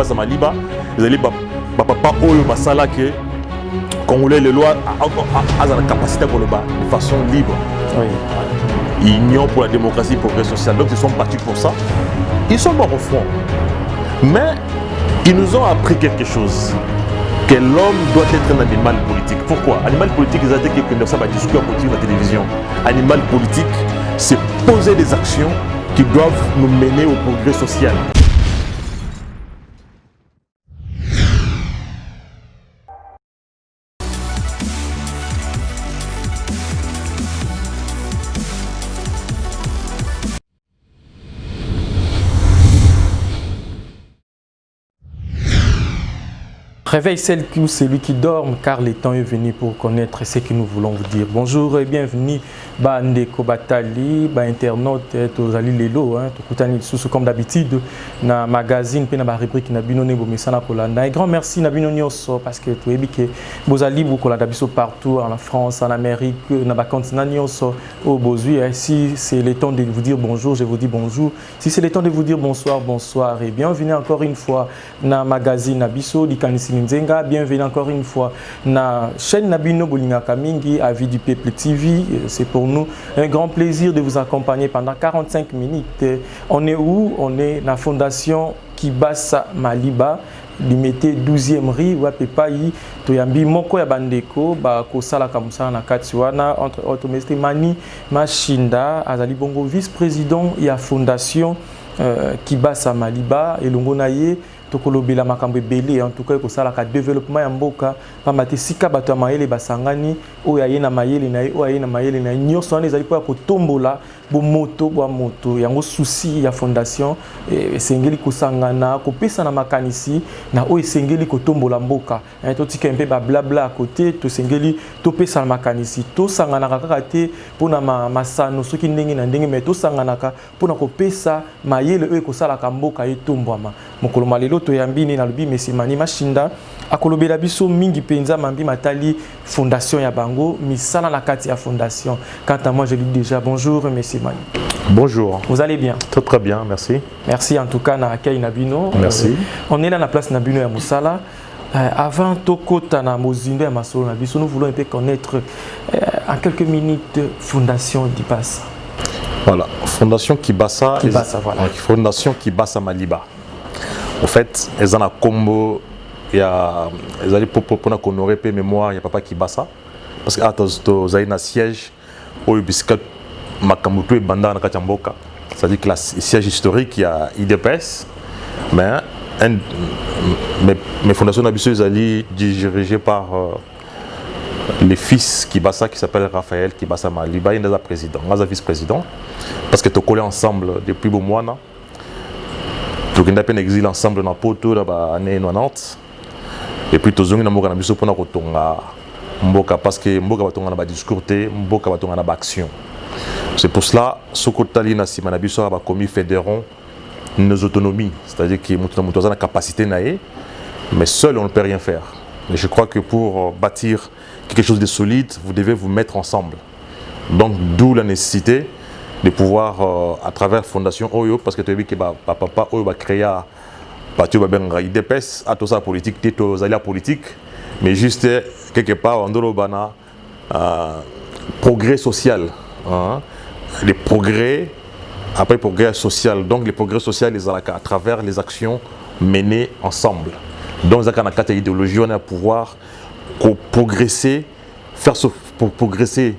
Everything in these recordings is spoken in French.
basse à Maliba, vous allez papa Oyo Basala que Congolais les lois a la capacité de de façon libre. Oui. Union pour la démocratie et le progrès social. Donc ils sont partis pour ça. Ils sont morts au front. Mais ils nous ont appris quelque chose. Que l'homme doit être un animal politique. Pourquoi? Animal politique, ils ont dit que ça va discuter à la télévision. Animal politique, c'est poser des actions qui doivent nous mener au progrès social. Réveille celle ou celui qui dort, car le temps est venu pour connaître ce que nous voulons vous dire. Bonjour et bienvenue, Ndeko Batali, internaute, Tozali Lelo, comme d'habitude, dans le magazine, dans la rubrique, dans la un grand merci, parce que tu es que vous allez beaucoup partout en France, en Amérique, dans le continent, au Bozui. Si c'est le temps de vous dire bonjour, je vous dis bonjour. Si c'est le temps de vous dire bonsoir, bonsoir. Et bienvenue encore une fois dans le magazine Abisso, Nzenga, bienvenue encore une fois na chaîne Nabino Bolinga Kamingi, Avis du Peuple TV. C'est pour nous un grand plaisir de vous accompagner pendant 45 minutes. On est où? On est na fondation Kibasa Maliba, limité 12e rue Wapepai, Toyambi Moko ya Bandeko, ba kosala kamusa na Katiwana entre autres Mani Machinda, Azali Bongo vice-président ya fondation Kibasa Maliba et Longonaye. Tokolobela makambo belé en tout cas ko sala ka développement ya mboka pa mate sika bato ya mayele basangani o ya yena mayele na o ya yena mayele na nyonso wana ezali po ko tombola bo moto yango souci ya fondation esengeli ko sangana ko pesa na makanisi na o esengeli ko tombola mboka to tika mpe ba blabla à côté to sengeli to pesa na makanisi to sangana kaka te pona masano soki ndenge na ndenge mais to sangana ka pona ko pesa mayele o ko sala ka mboka etombwama mokolo malelo to yambini na lubi Mani Machinda akolobela biso mingi penza mambi matali fondation ya bango misala na kati ya fondation. Quant à moi je dis déjà bonjour Mani. Bonjour. Vous allez bien? Très bien, merci. Merci en tout cas na akay Nabino. Merci. On est là na place Nabino ya Musala. Avant Tokota na Mozindo ya Masolo Nabiso, nous voulons un peu connaître en quelques minutes fondation Kibasa. Voilà, fondation Kibasa, voilà. Fondation Kibasa Maliba. En fait, ils ont un combo, ils allaient pour honorer la mémoire, il y a papa Kibasa. Parce que ils ont un siège où ils ont un banda na Kachamboka. C'est-à-dire que le siège historique, il y a IDPS, mais mes fondations d'Abisso, ils allaient dirigées par le fils Kibasa qui s'appelle Raphaël Kibasa Maliba, il est le président, il est le vice-président. Parce que tu collé ensemble depuis bon mois. Nous avons un exil ensemble dans Poto dans les années 90. Et puis nous avons un discours parce que nous avons un discours, nous avons une action. C'est pour cela que nous avons commis fédérons nos autonomies. C'est-à-dire que nous avons la capacité, mais seul on ne peut rien faire. Mais je crois que pour bâtir quelque chose de solide, vous devez vous mettre ensemble. Donc d'où la nécessité de pouvoir, à travers Fondation Oyo, parce que tu as vu que papa Oyo va créer il dépasse à tout ça politique, tout ça politique, mais juste quelque part en Dolobana, progrès social, les progrès, après progrès social, donc les progrès sociaux à travers les actions menées ensemble. Donc dans la idéologie, on a pouvoir progresser, faire pour progresser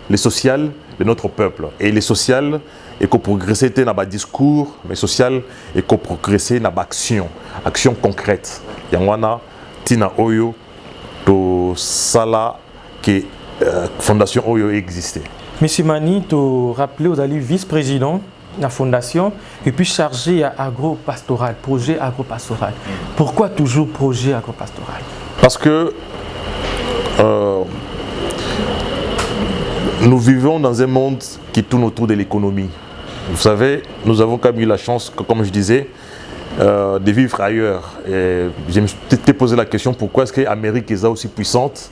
les social de notre peuple. Et les social, et qu'on progresser dans le discours, mais social, et qu'on progresser dans l'action, action concrète. Yangwana, Tina Oyo, to Sala, que Fondation Oyo existait. Monsieur Mani, tu rappelez, vous allez vice-président de la fondation et puis chargé à agro-pastoral, projet agro-pastoral. Pourquoi toujours projet agro-pastoral? Parce que nous vivons dans un monde qui tourne autour de l'économie. Vous savez, nous avons quand même eu la chance, comme je disais, de vivre ailleurs. Et je me suis posé la question, pourquoi est-ce que l'Amérique est aussi puissante?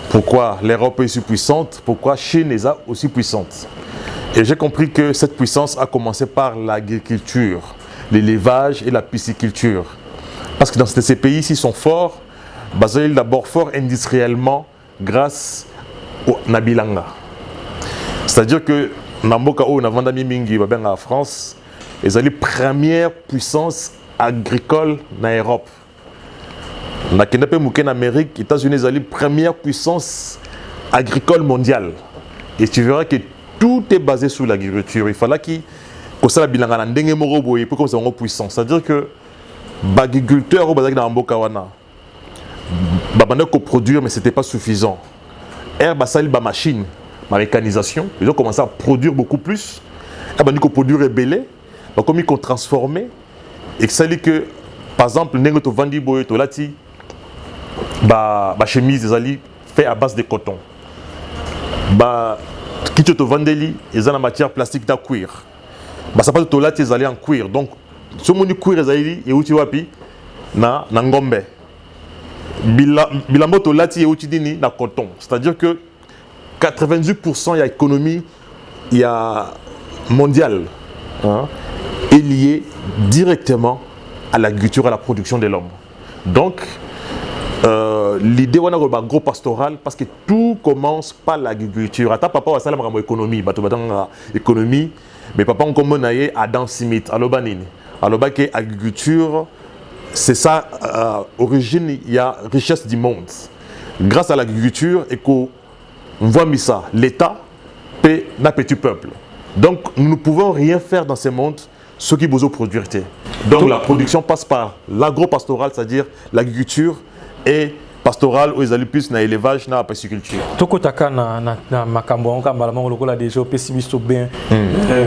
Pourquoi l'Europe est aussi puissante? Pourquoi la Chine est aussi puissante? Et j'ai compris que cette puissance a commencé par l'agriculture, l'élevage et la pisciculture. Parce que dans ces pays ici sont forts, basés d'abord forts industriellement grâce au Nabilanga. C'est-à-dire que Namboka ou Navandami Mingi, en France, ils sont les premières puissances agricoles en Europe. En Amérique, les États-Unis sont les premières puissances agricoles mondiales. Et tu verras que tout est basé sur l'agriculture. Il fallait que ça bilanga ndenge moko boye pour comme ça on puissant. C'est-à-dire que l'agriculteur au bazaki dans Mboka wana babanda ko produire mais c'était pas suffisant. Basali ba machine, ma mécanisation, ils ont commencé à produire beaucoup plus. Bandi ko produire rebelle, comme ils ont transformé et ça dit que par exemple ndenge to vandi boye to lati ba chemise des ali fait à base de coton. Qui te vendeli, ils ont la matière plastique de cuir. Ça passe tout là, ils allaient en cuir. Donc, ce monde cuir, ils allaient et où tu wapi na ngombe. Bilambo to là, et où tu dis na coton. C'est-à-dire que 98% il y a économie, il y a mondiale, est liée directement à l'agriculture, à la production de l'homme. Donc, l'idée on a un gros pastoral parce que tout commence par l'agriculture. Ata papa wa sala ma économie, bato batanga économie, mais papa on comme naie Adam Smith, aloba nini. Aloba que agriculture c'est ça origine, il y a richesse du monde. Grâce à l'agriculture et qu'on voit mis ça, l'État paie un petit peuple. Donc nous ne pouvons rien faire dans ce monde ce qui besoin produire. Donc la production passe par l'agro-pastoral, c'est-à-dire l'agriculture et pastoral où ils allaient plus dans l'élevage, dans la pisciculture. Tokotaka na makambo on kamba la mangolo la déjà pessimisme bien.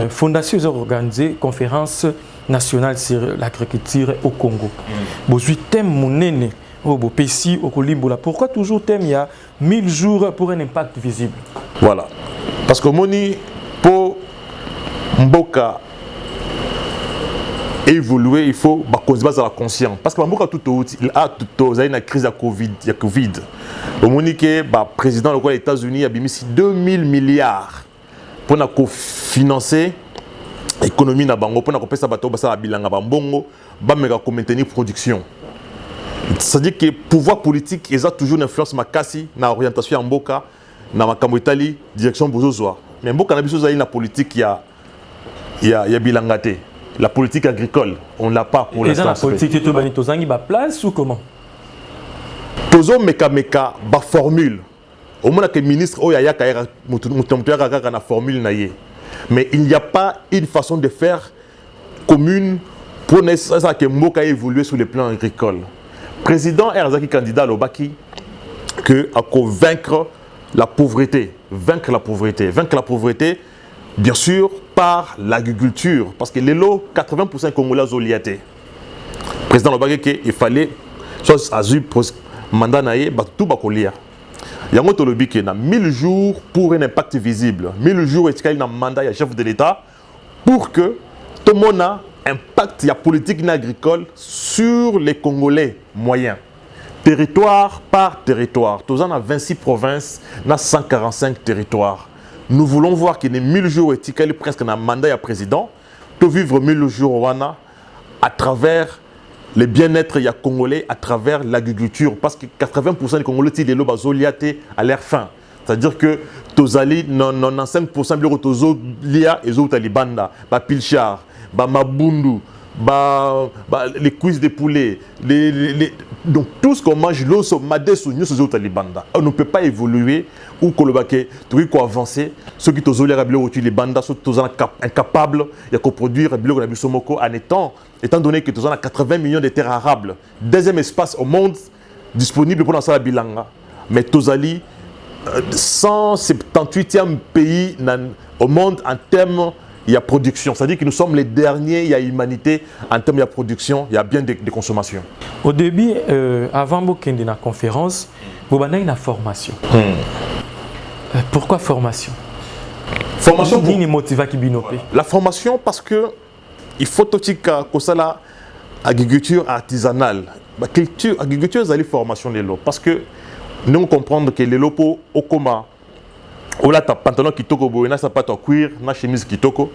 Fondation a organisé conférence nationale sur l'agriculture au Congo. Bozui thème monene au Pessi au Kolimbola. Pourquoi toujours thème il y a 1000 jours pour un impact visible? Voilà. Parce que moni pour Mboka évoluer, il faut qu'on se base sur la conscience. Parce que Mboka tout a une crise de Covid. Au Monique, le président des États-Unis a mis 2000 milliards pour financer l'économie na bango, pour faire ça bateau basa bilanga bambongo, maintenir la production. C'est-à-dire que le pouvoir politique il a toujours une influence makasi na orientation en Mboka, na makambo Italie, direction bozozoa. Mais Mboka na biso za une politique il y a bilangate. La politique agricole, on ne l'a pas pour l'instant. Et dans la politique, tu as place ou comment? Tozo meka ba formule. Au moins que le ministre Oyaya Kaira na formule naie. Mais il n'y a pas une façon de faire commune pour que Mboka évoluer sur le plan agricole. Président Erzaki candidat au Baki que à vaincre la pauvreté, vaincre la pauvreté. Bien sûr, par l'agriculture, parce que les lots, 80% Congolais ont liaté. Le président Lobake, il fallait, soit azul, mandat naïe, tout bakolia. Il y a un autre lobby qui a 1000 jours pour un impact visible. 1000 jours et il y a un mandat, il y a chef de l'État, pour que tout le monde a un impact, il y a politique agricole sur les Congolais moyens. Territoire par territoire. Tous en a 26 provinces, on a 145 territoires. Nous voulons voir qu'il y a 1000 jours et presque un mandat à président, de vivre 1000 jours à travers le bien-être congolais, à travers l'agriculture. Parce que 80% des Congolais sont à l'air fin. C'est-à-dire que Tozali, 95% de Tozolia et Zotalibanda, Pilchar, Mabundu, les cuisses de poulet, donc tout ce qu'on mange, l'eau, Madesu, nous sommes Talibanda. On ne peut pas évoluer ou Kolobake, tout quoi avancer. Ceux qui sont les bandas sont incapables de produire en étant donné que nous avons 80 millions de terres arables. Deuxième espace au monde disponible pour lancer la bilanga. Mais Tozali, 178e pays au monde en termes il y a production, c'est-à-dire que nous sommes les derniers, il y a humanité, en termes de production, il y a bien de consommation. Au début, avant de la conférence, vous avez une formation. Pourquoi formation? Formation pour... La formation parce que il faut que la agriculture artisanale. L'agriculture, c'est la formation de l'eau. Parce que nous comprenons que les lots au coma, ou là, tu as pantalon qui toko, tu as sapat en cuir, tu as chemise qui toko.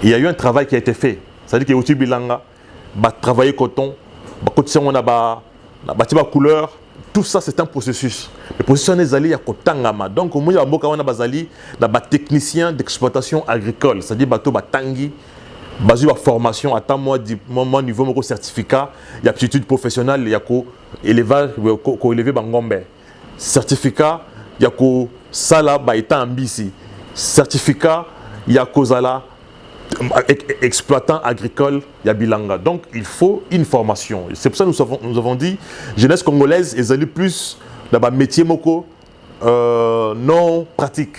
Il y a eu un travail qui a été fait. C'est-à-dire que Bilanga va travailler coton, on a la couleur. Tout ça, c'est un processus. Le processus est allé à Kotangama. Donc, au moins, il y a des techniciens d'exploitation agricole. C'est-à-dire, bateau batangi, basé sur la formation, à mon niveau, mon certificat, il y a aptitude professionnelle, il y a élevage, élever bangombe. Certificat, il y a sala baïta ambisi. Certificat, il y a kozala exploitant agricole, il y a bilanga. Donc, il faut une formation. C'est pour ça que nous avons dit, jeunesse congolaise, ils allaient plus dans le métier moko non pratique.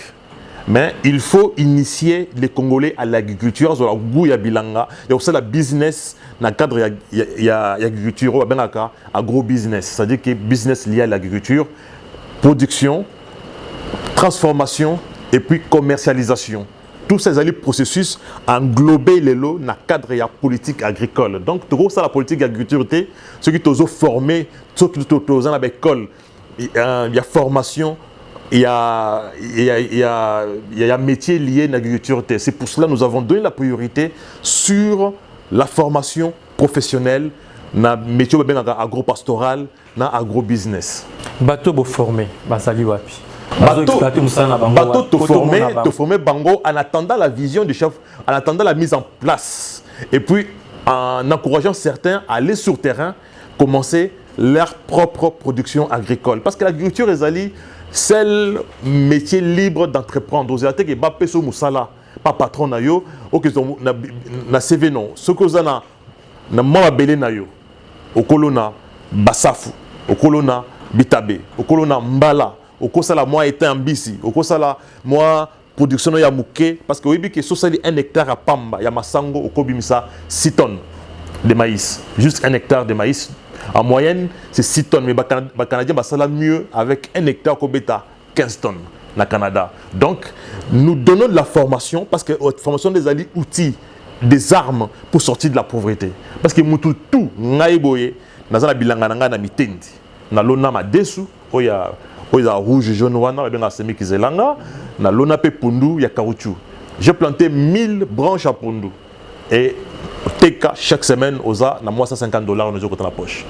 Mais il faut initier les Congolais à l'agriculture, sur la goût ya bilanga. Il y a aussi la business dans le cadre de l'agriculture, agro-business. C'est-à-dire que business lié à l'agriculture, production, transformation et puis commercialisation. Tous ces processus englober les lots dans le cadre de la politique agricole. Donc, tout ça, la politique agriculture, ceux qui sont formés, ceux qui sont dans l'école, il y a formation, il y a métier lié à l'agriculture. C'est pour cela que nous avons donné la priorité sur la formation professionnelle dans le métier agro-pastoral, dans l'agro-business. Bateau vous formé, basali wapi. Bateau te former bango en attendant la vision du chef, en attendant la mise en place. Et puis en encourageant certains à aller sur le terrain, commencer leur propre production agricole. Parce que l'agriculture c'est le métier libre d'entreprendre. Aux États qui pas peso musala, pas patron na yo, ou que na CV non. Ce que vous avez na moi belé na yo, au colonna basafu, au colonna bitabe, au colonna mbala. Au kosala moi était ambisi au kosala moi production ya muke parce que oui que ça 1 hectare à pamba ya masango au kobimisa 6 tonnes de maïs, juste 1 hectare de maïs en moyenne c'est 6 tonnes, mais les Canadiens basala mieux avec 1 hectare kobeta 15 tonnes na Canada. Donc nous donnons de la formation parce que la formation des outils, des armes pour sortir de la pauvreté, parce que mutu tout ngaiboye nazala bilanga na mitendi na lona madesu oya rouge, jaune, wana, et bien la semi kizelanga, na lona pe pundu, ya caoutchouc. J'ai planté 1000 branches à pundu. Et TK, chaque semaine, oza, na moi $150, on a dans la poche.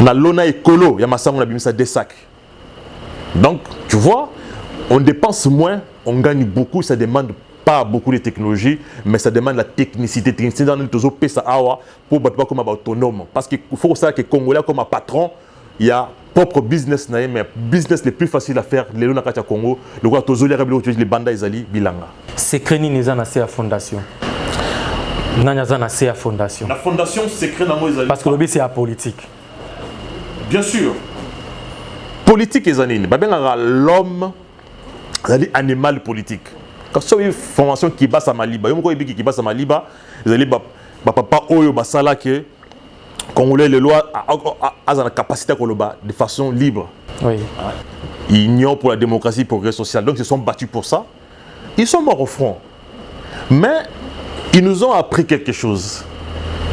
Na lona écolo, ya massang, on a mis ça des sacs. Donc, tu vois, on dépense moins, on gagne beaucoup, ça demande pas beaucoup de technologie, mais ça demande la technicité. Technicité dans le tozo pesa awa pour battre comme autonome. Parce qu'il faut ça que Congolais comme un patron, il y a propre business, mais business le plus facile à faire, les gens au Congo, le roi Tozo, les bandes Izali, Bilanga. Secret ni neza na la fondation. Nanya na la fondation. La fondation secret na Izali. Parce que le c'est la politique. Bien sûr. Politique et zanine. L'homme, animal politique. Quand il y a une formation qui bat à Maliba, il y a une qui bat à Maliba, papa Oyo Basala que Congolais, les lois ont la capacité de façon libre. Oui. Ils ignorent pour la démocratie et le progrès social. Donc ils se sont battus pour ça. Ils sont morts au front. Mais ils nous ont appris quelque chose.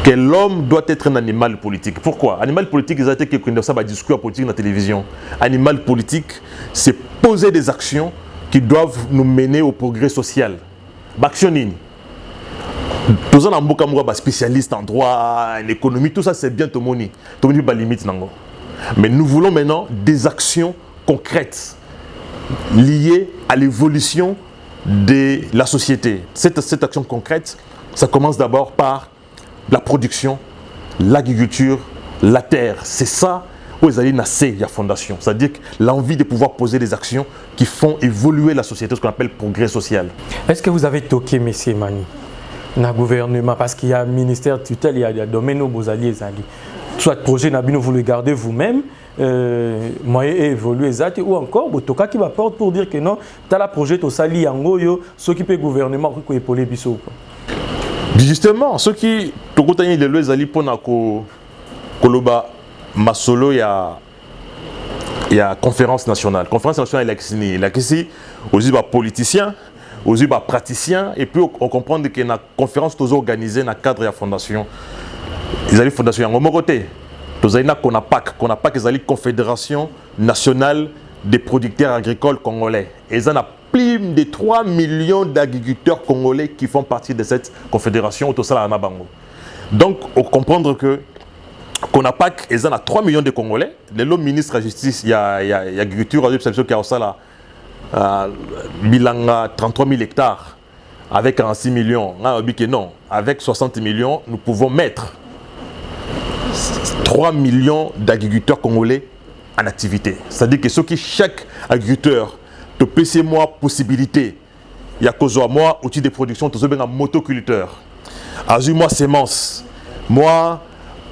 Que l'homme doit être un animal politique. Pourquoi? Animal politique, ils ont été quelqu'un ça discours politique dans la télévision. Animal politique, c'est poser des actions qui doivent nous mener au progrès social. Bactionine. Tous les gens spécialistes en droit, en économie, tout ça c'est bien tout le monde. Tout le monde n'a pas de limite. Mais nous voulons maintenant des actions concrètes liées à l'évolution de la société. Cette action concrète, ça commence d'abord par la production, l'agriculture, la terre. C'est ça où ils allaient nacer la fondation. C'est-à-dire l'envie de pouvoir poser des actions qui font évoluer la société, ce qu'on appelle progrès social. Est-ce que vous avez toqué, M. Mani, dans le gouvernement? Parce qu'il y a un ministère tutelle, il y a des domaines où vous alliez. Soit le projet, vous le gardez vous-même, moyen évoluer, ou encore, vous toquez qui va porter pour dire que non, tu as le projet, tu as sali, ceux qui peuvent le gouvernement, qui peuvent épauler. Justement, ceux qui ont été les alliés pour Koloba Masolo, il y a conférence nationale. Conférence nationale, il y a aussi des politiciens, aussi des praticiens, et puis on comprend qu'il y a une conférence organisée dans le cadre de la fondation. Ils allaient fondation en mon côté. Ils allaient CONAPAC, ils allaient Confédération nationale des producteurs agricoles congolais. Et ils ont plus de 3 millions d'agriculteurs congolais qui font partie de cette confédération au Tosala Anabango. Donc, on comprend que Konapak, ils ont 3 millions de Congolais. Le ministre de la Justice, il y a agriculture, qui a ça là, Bilanga, 33 000 hectares, avec 46 millions. Non, avec 60 millions, nous pouvons mettre 3 millions d'agriculteurs congolais en activité. C'est-à-dire que chaque agriculteur te paye moi possibilité. Il y a cause moi outil de production, tu as un motoculteur. Azur moi semence. Moi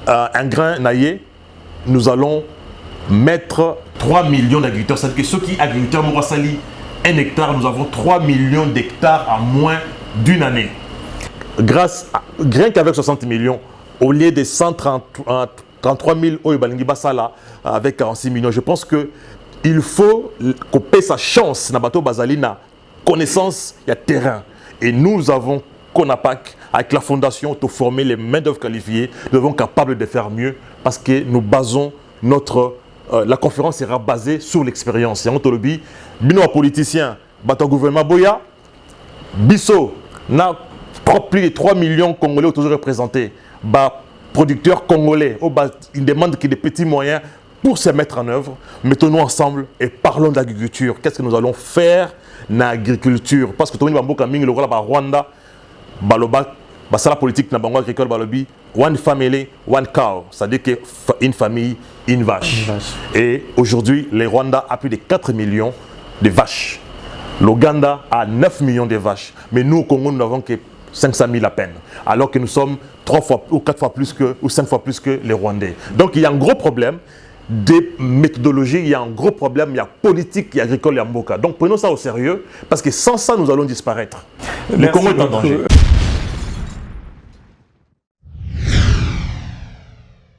un grain naillé, nous allons mettre 3 millions d'agriculteurs. C'est-à-dire que ceux qui agriculteurs moi sali 1 hectare, nous avons 3 millions d'hectares en moins d'une année. Grâce à, rien qu'avec 60 millions, au lieu de 133 000 Basala avec 46 millions, je pense qu'il faut qu'on paie sa chance dans bateau Bazalina, connaissance, il y a terrain. Et nous avons Konapak, avec la fondation, pour former les main-d'œuvre qualifiées, nous devons être capables de faire mieux parce que nous basons notre. La conférence sera basée sur l'expérience. Et on te le dit, bino politicien, bateau gouvernement Boya, Bisso, n'a plus de 3 millions de Congolais autour représentés. Producteurs congolais, ils demandent qu'il y ait des petits moyens pour se mettre en œuvre. Mettons-nous ensemble et parlons d'agriculture. Qu'est-ce que nous allons faire dans l'agriculture? Parce que tout le monde va le Rwanda, Baloba, la politique dans agricole, Balobi, one family, one cow. C'est-à-dire qu'une famille, une vache. Et aujourd'hui, le Rwanda a plus de 4 millions de vaches. L'Ouganda a 9 millions de vaches. Mais nous, au Congo, nous n'avons que 500 000 à peine. Alors que nous sommes 3 fois ou 4 fois plus que, ou 5 fois plus que les Rwandais. Donc il y a un gros problème de méthodologie, il y a un gros problème, il y a politique, il y a agricole, il y a Mboka. Donc prenons ça au sérieux, parce que sans ça, nous allons disparaître. Le Congo est en danger.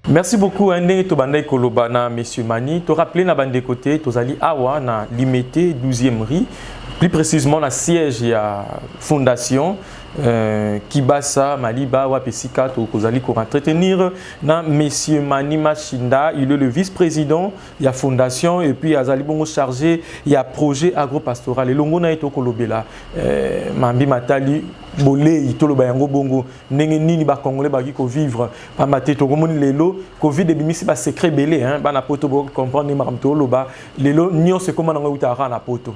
Merci beaucoup, Ndenge Tobandai Kolobana, Monsieur Mani. Tu rappelé na bande côté, tu allé awa na limité 12e rue, plus précisément na siège ya fondation Kibasa Maliba Wapesika to kozali ko entretenir na Monsieur Mani Machinda, il est le vice-président de la fondation et puis azali bongo chargé il y a projet agropastoral et longo na eto kolobela mambi matali bolé itoloba yango bongo ndenge nini ba congolais ba ki ko vivre pa maté to komoni lelo covid ebimisi ba secret belé hein ba na poto bo comprendre makamto loba lelo nyonse komana ngo utara na poto.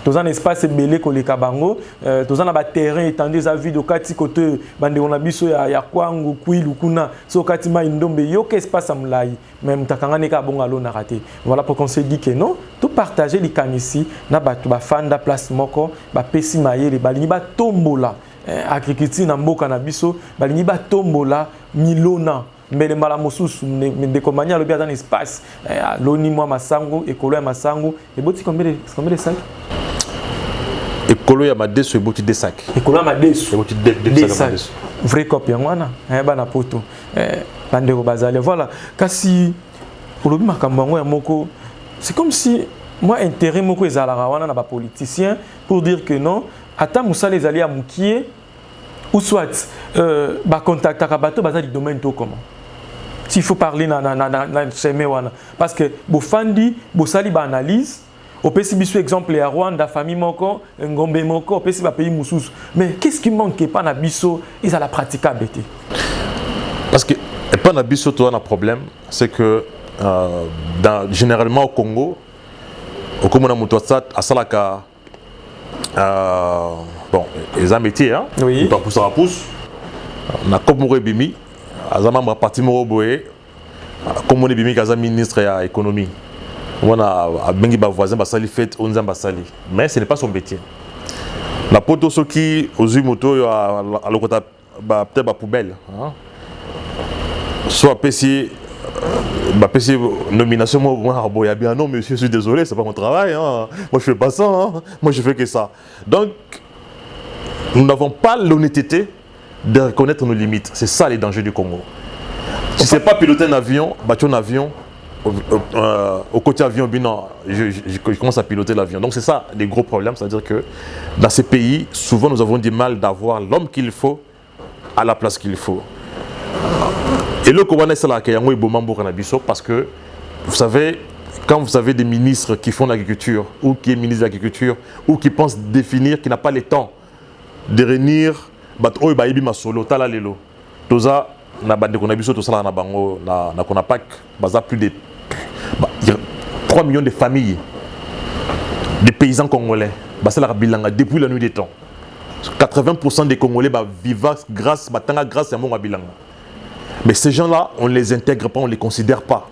Tous un espace belé koleka bango, tous un terrain étendu à vue de kati côté bande on a biso ya kwangu kwilu kuna so kati ma indombe yo que espace amlai même takanga neka bonga lo na raté. Voilà pourquoi on se dit que non, tout partager les kanisi na batu ba fanda place moko ba pesi mayele balingi ba tombola agriculture na mboka na biso balingi ba tombola milona mbele mala mosusu de komanya lo bien dans espace loni moi masango ekolo ya masango et boti combien de sacs. Ekolo ya madeso eboti des sacs. Ekolo ya madeso eboti des sacs. Vrai copie ngwana bana poto bande ko bazale voilà kasi olobi makambo ngo ya moko c'est comme si moi intérêt moko ezalaka wana na ba politicien pour dire que non ata musala ezali ya mukie ou soit ba contactaka bato bazali domaine to comment s'il faut parler na chemin wana parce que bofandi bosali ba analyse au pays biso exemple ya Rwanda famille moko ngombe moko au pays ba pays mususu mais qu'est-ce qui manque pas na biso ils a la praticabilité parce que pas na biso toi un problème c'est que généralement au Congo au Congo na muto ça asalaka bon les métiers hein oui pas pour ça pousse na comme bimi azama ma parti moko boye comme on est bimi kaza ministre ya économie. On a bengi ba voisin ba sali fait on zamba sali mais ce n'est pas son métier. La poto soki ozu moto à lokota ba peut-être ba poubelle hein. Soit PC ba PC nomination moi boya bien non monsieur je suis désolé c'est pas mon travail hein. Moi je fais pas ça hein. Moi je fais que ça. Donc nous n'avons pas l'honnêteté de reconnaître nos limites. C'est ça les dangers du Congo. Si c'est pas piloter un avion, bâtir un avion au côté avion, je commence à piloter l'avion. Donc c'est ça les gros problèmes, c'est-à-dire que dans ces pays, souvent nous avons du mal d'avoir l'homme qu'il faut à la place qu'il faut. Et le Kouane c'est là qu'il y a un bon parce que vous savez, quand vous avez des ministres qui font l'agriculture ou qui est ministre de l'agriculture ou qui pensent définir, qui n'a pas le temps de réunir, solo tala lelo. Toza na bande qu'on a vu tout ça na bango na Konapak, baza plus de 3 millions de familles de paysans congolais. Bah c'est la bilanga depuis la nuit des temps. 80% des Congolais vivent grâce à mon bilanga. Mais ces gens-là, on ne les intègre pas, on ne les considère pas.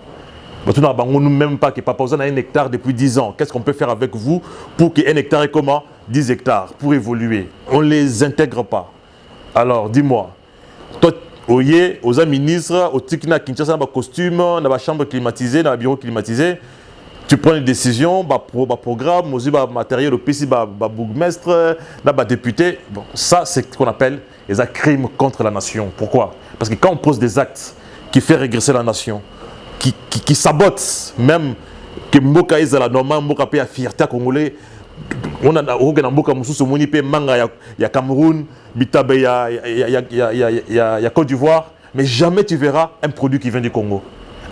On ne même pas que papa a 1 hectare depuis 10 ans. Qu'est-ce qu'on peut faire avec vous pour qu'un hectare est comment 10 hectares pour évoluer. On ne les intègre pas. Alors, dis-moi, toi, aux ministres, au Tikina Kinshasa, dans le costume, dans la chambre climatisée, dans le bureau climatisé, tu prends une décision, programme, aussi matériel, au PC, bourgmestre, député. Bon, ça, c'est ce qu'on appelle les crimes contre la nation. Pourquoi? Parce que quand on pose des actes qui font régresser la nation, qui sabotent même que Mboka est la normale, Mboka paye la fierté congolais, on a Mboka Moussou Mouni paye Manga, il y a Cameroun, Bitabe, il y a Côte d'Ivoire, mais jamais tu verras un produit qui vient du Congo.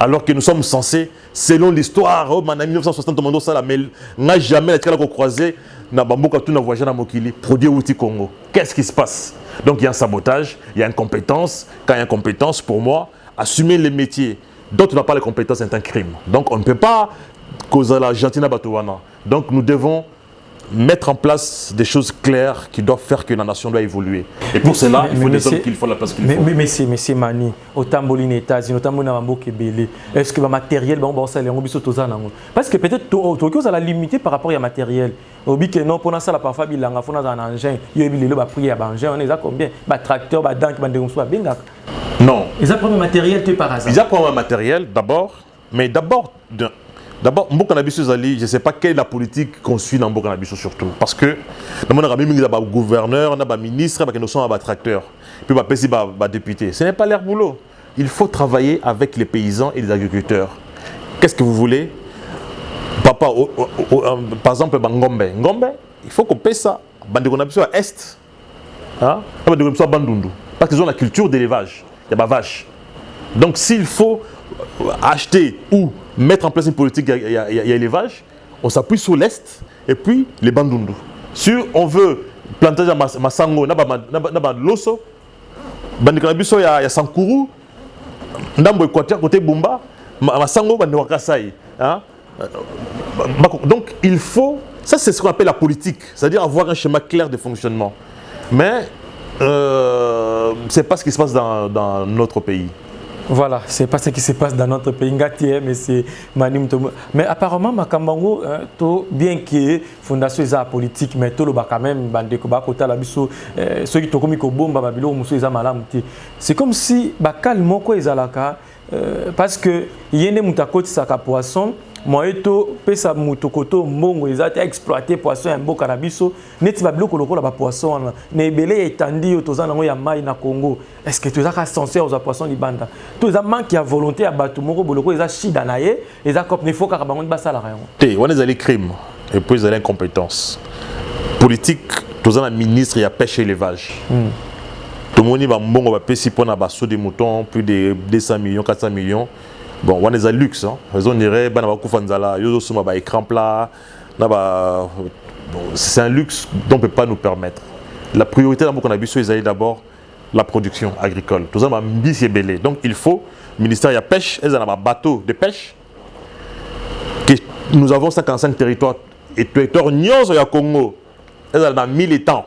Alors que nous sommes censés, selon l'histoire, en 1960, mais n'a jamais été croisé, n'a pas voyagé dans Mokili, produit outil Congo. Qu'est-ce qui se passe? Donc il y a un sabotage, il y a une compétence. Quand il y a une compétence, pour moi, assumer les métiers dont on n'a pas les compétences, c'est un crime. Donc on ne peut pas causer la gentille Batouana. Donc nous devons mettre en place des choses claires qui doivent faire que la nation doit évoluer. Et pour cela, il faut des hommes qu'il faut la place qu'il faut. Mais monsieur Mani, au Tambolin États-Unis, au Tambolin Kebele, est-ce que le matériel, parce que peut-être Tokyo, ça l'a limité par rapport au matériel. Au bique non, pour ça, la parfois, il y a un engin, il y a un prix à engin, on est à combien? Tracteur, dunk, non. Ils ont le matériel, tu es par hasard. Ils ont le matériel d'abord, mais d'abord, Mbokanabiso Zali, je ne sais pas quelle est la politique qu'on suit dans Mbokanabiso surtout. Parce que nous avons un gouverneur, un ministre, nous sommes un tracteur, puis un député. Ce n'est pas leur boulot. Il faut travailler avec les paysans et les agriculteurs. Qu'est-ce que vous voulez? Papa, par exemple, Ngombe. Ngombe, il faut qu'on paye ça. Mbokanabiso à Est. Mbokanabiso à Bandundu. Parce qu'ils ont la culture d'élevage. Il y a des vaches. Donc s'il faut acheter ou mettre en place une politique, il y a élevage, on s'appuie sur l'Est et puis les Bandundu. Si on veut planter à Massango, Loso, il y a Sankourou, Ndambo Équateur, côté Bumba, Massango, Wakasai. Donc il faut, ça c'est ce qu'on appelle la politique, c'est-à-dire avoir un schéma clair de fonctionnement. Mais ce n'est pas ce qui se passe dans notre pays. Voilà, c'est pas ce qui se passe dans notre pays. Mais apparemment, Makambango, bien que fondation est politique, mais tout le quand même, ceux qui ont commis c'est comme si parce que il y a des poisson. Moi, pesa mutokoto mbongo ezate exploiter poisson en boka na biso neti ba biloko lokola ba poisson na ebele etandi otoza nango ya mai na Congo. Est-ce que tu as censé aux poissons libanda tu as manque ya volonté ya bato moko boloko eza shida na ye eza kop ne faut ka bango ba sala rien te on est allé crime et puis allé incompétence politique toza na ministre ya pêche et élevage tout moni ba mbongo ba pesi pona ba saut de mouton plus de 200 millions 400 millions. Bon, on est à luxe, hein. On dirait écran plat. C'est un luxe dont on ne peut pas nous permettre. La priorité dans mon avis, c'est d'abord la production agricole. Tout ça, c'est belé. Donc il faut, le ministère de la pêche, ils ont un bateau de pêche. Nous avons 55 territoires et territoires nions au Congo. Ils ont 1000 étangs.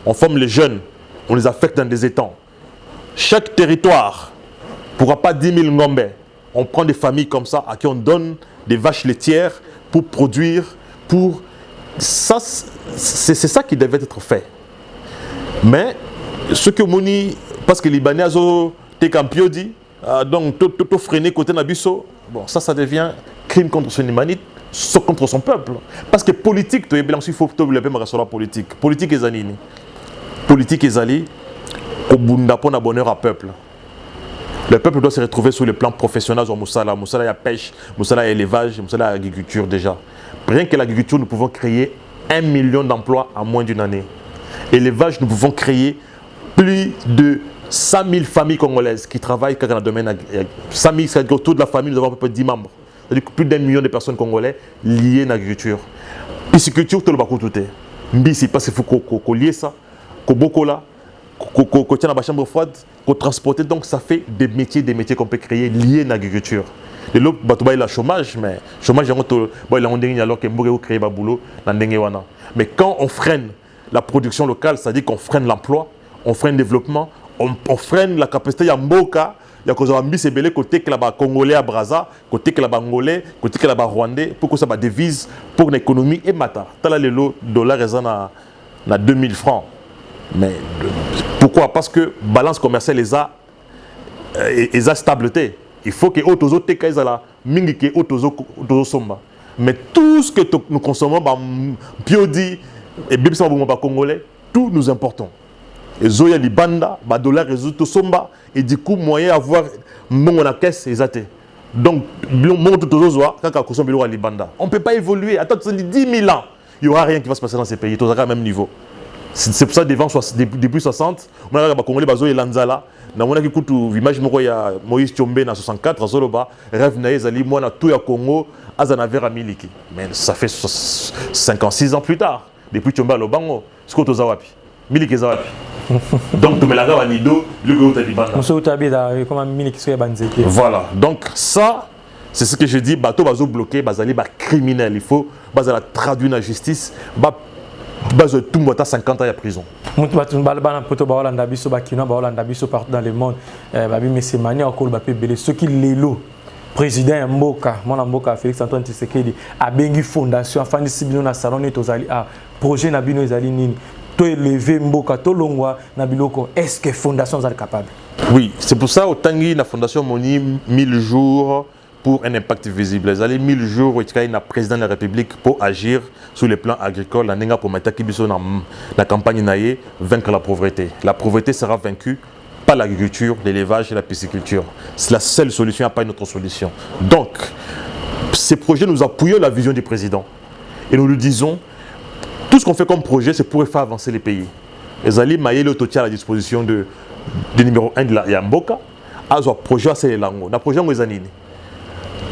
On forme les jeunes, on les affecte dans des étangs. Chaque territoire ne pourra pas 10 000 ngombe. On prend des familles comme ça à qui on donne des vaches laitières pour produire, pour... Ça, c'est ça qui devait être fait. Mais ce que Moni, parce que les Libanais ont été campiodi, donc tout freiné côté Nabiso, bon, ça devient crime contre son humanité, contre son peuple. Parce que politique, il faut développer la politique. Politique est zalini. Politique est zali, au bunda pour bonheur à peuple. Le peuple doit se retrouver sur le plan professionnel sur Moussala. Moussala, il y a pêche, Moussala, il y a élevage, Moussala, il y a agriculture déjà. Rien que l'agriculture, nous pouvons créer 1 million d'emplois en moins d'une année. Élevage, nous pouvons créer plus de 100 000 familles congolaises qui travaillent dans le domaine agricole. 100 000, c'est-à-dire qu'autour de la famille, nous avons à peu près 10 membres. C'est-à-dire plus d'1 million de personnes congolaises liées à l'agriculture. Pisciculture, tout le monde tout est. Mbisi, parce qu'il faut qu'on lie ça, qu'on bokola. qu'on tient dans la chambre froide, qu'on transporte. Donc ça fait des métiers qu'on peut créer liés à l'agriculture. Et l'autre, il y a le chômage, mais le chômage, il y a alors qu'on crée un boulot. Mais quand on freine la production locale, c'est-à-dire qu'on freine l'emploi, on freine le développement, on freine la capacité de Mboka. Il y a des ambis belé côté que là-bas congolais à Brazza, côté que là-bas angolais, côté que là-bas rwandais, pour que ça va devise pour l'économie et mata. Tala le dollar est na 2000 francs. Mais pourquoi? Parce que balance commerciale les a stabilité. Il faut que autozo te kaizala mingi que autozo somba. Mais tout ce que nous consommons biodi et bibisa ba congolais, tout nous importons. Et zoya libanda, ba dollar résultat somba et du coup moyen avoir mon la caisse exacté. Donc mon tout zoa quand consomme biloko libanda. On peut pas évoluer. Attends 10 000 ans, il y aura rien qui va se passer dans ces pays. Tous à même niveau. C'est pour ça depuis 60, on a les Congolais bazo et lanzala. Na mona ki kutu image moko ya Moïse Tchombe na 64 zoloba rêve na ezali moi na tout ya Congo azana vera miliki. Mais ça fait 56 ans plus tard depuis Tchombe à Lobango, ce que tu as wapi. Miliki zawapi. Donc tu me la gaba nido, le go talibana. Monsieur Utabida comme miliki so ya banzeke. Voilà. Donc ça c'est ce que je dis, bateau bazo bloqué, bazali ba criminel, il faut bazala traduire la justice, base tout le monde à 50 ans de prison. Partout dans le monde, mais c'est manière ceux qui l'élo président Mboka, mon Mboka Félix Antoine Tshisekedi a bengi fondation afin de sibino na salon et tozali a projet na bino ezali nini to élever Mboka to longwa na biloko est-ce que fondation est capable? Oui, c'est pour ça au tangi la fondation moni 1000 jours pour un impact visible. Les allez 1000 jours où il y a un président de la République pour agir sur le plan agricole, la nenga pour mettre la campagne naïe, vaincre la pauvreté. La pauvreté sera vaincue par l'agriculture, l'élevage et la pisciculture. C'est la seule solution, il n'y a pas une autre solution. Donc, ces projets, nous appuyons la vision du président. Et nous lui disons, tout ce qu'on fait comme projet, c'est pour faire avancer les pays. Les allez mailler l'autotia à la disposition du numéro 1 de la Yamboka, à ce projet, c'est les langues. Le projet, c'est les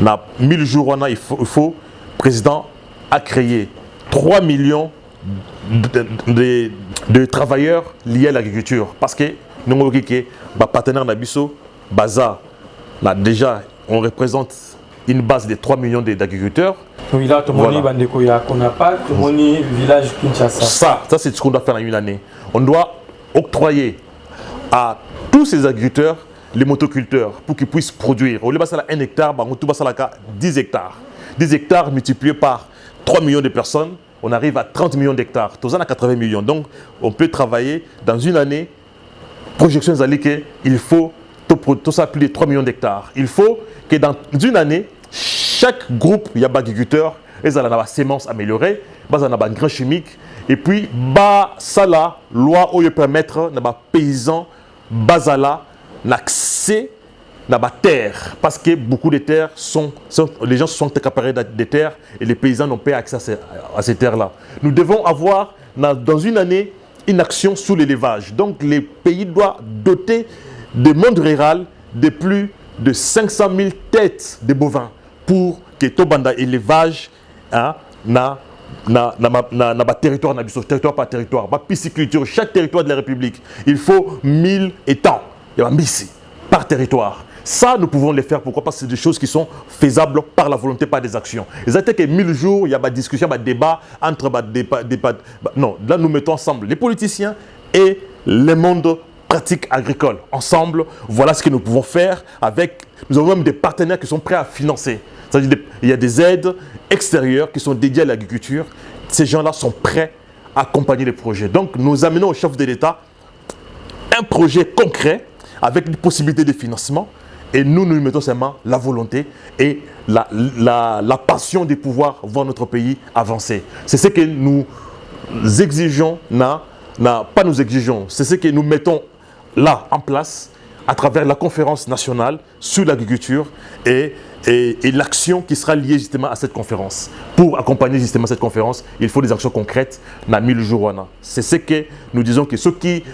na 1000 jours, il faut le président a créé 3 millions de travailleurs liés à l'agriculture. Parce que nous avons dit que nos partenaires Nabiso, Baza, déjà, on représente une base de 3 millions d'agriculteurs. Oui, là, tout le monde n'a pas, tout le monde village Kinshasa. Ça c'est ce qu'on doit faire en une année. On doit octroyer à tous ces agriculteurs les motoculteurs pour qu'ils puissent produire. Au lieu de 1 hectare, on va 10 hectares. 10 hectares multipliés par 3 millions de personnes, on arrive à 30 millions d'hectares. Tous à 80 millions. Donc, on peut travailler dans une année. Projection indiquée, il faut tout ça plus de 3 millions d'hectares. Il faut que dans une année, chaque groupe, il y a des agriculteurs, ils ont des semences améliorées, ils ont des grains chimiques, et puis, ça la loi où ils permettre aux paysans, basala, l'accès à la terre, parce que beaucoup de terres les gens sont accaparés des terres et les paysans n'ont pas accès à ces terres-là. Nous devons avoir dans une année une action sur l'élevage. Donc les pays doivent doter du monde rural de plus de 500 000 têtes de bovins pour que tout banda élevage na territoire territoire par territoire, pisciculture, chaque territoire de la République, il faut 1000 étangs. Il y a un missi par territoire. Ça, nous pouvons le faire. Pourquoi? Parce que c'est des choses qui sont faisables par la volonté, par des actions. Exactement que 1000 jours, il y a des discussions, des débats entre non, là, nous mettons ensemble les politiciens et le monde pratique agricole. Ensemble, voilà ce que nous pouvons faire avec... Nous avons même des partenaires qui sont prêts à financer. C'est-à-dire il y a des aides extérieures qui sont dédiées à l'agriculture. Ces gens-là sont prêts à accompagner les projets. Donc, nous amenons au chef de l'État un projet concret avec une possibilité de financement, et nous mettons seulement la volonté et la passion de pouvoir voir notre pays avancer. C'est ce que nous exigeons, pas nous exigeons, c'est ce que nous mettons là en place à travers la conférence nationale sur l'agriculture et l'action qui sera liée justement à cette conférence. Pour accompagner justement cette conférence, il faut des actions concrètes dans 1000 jours. C'est ce que nous disons que ceux qui...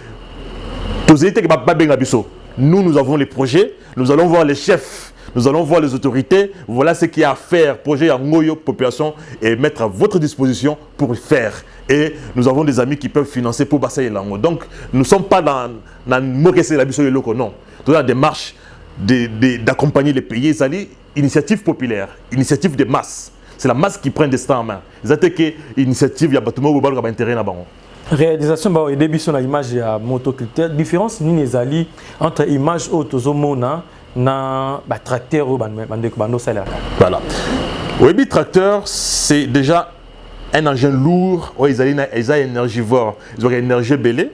Nous avons les projets, nous allons voir les chefs nous allons voir les autorités, voilà ce qu'il y a à faire, projet en Ngoyo, population, et mettre à votre disposition pour faire. Et nous avons des amis qui peuvent financer pour Bassa et Lango. Donc, nous ne sommes pas dans Mokese la Bisso et Loko, non. Dans la démarche d'accompagner les pays, c'est une initiative populaire, initiative de masse. C'est la masse qui prend des destin en main. C'est que l'initiative, il y a Batumo Bobal qui a intérêt là-bas. Réalisation, et début sur l'image, il y a motoculteur. Différence, ni les alliés entre image automona na tracteur ou bando salaire. Voilà. Oui, tracteur, c'est déjà un engin lourd. Ils ont énergivore, ils ont une énergie belée.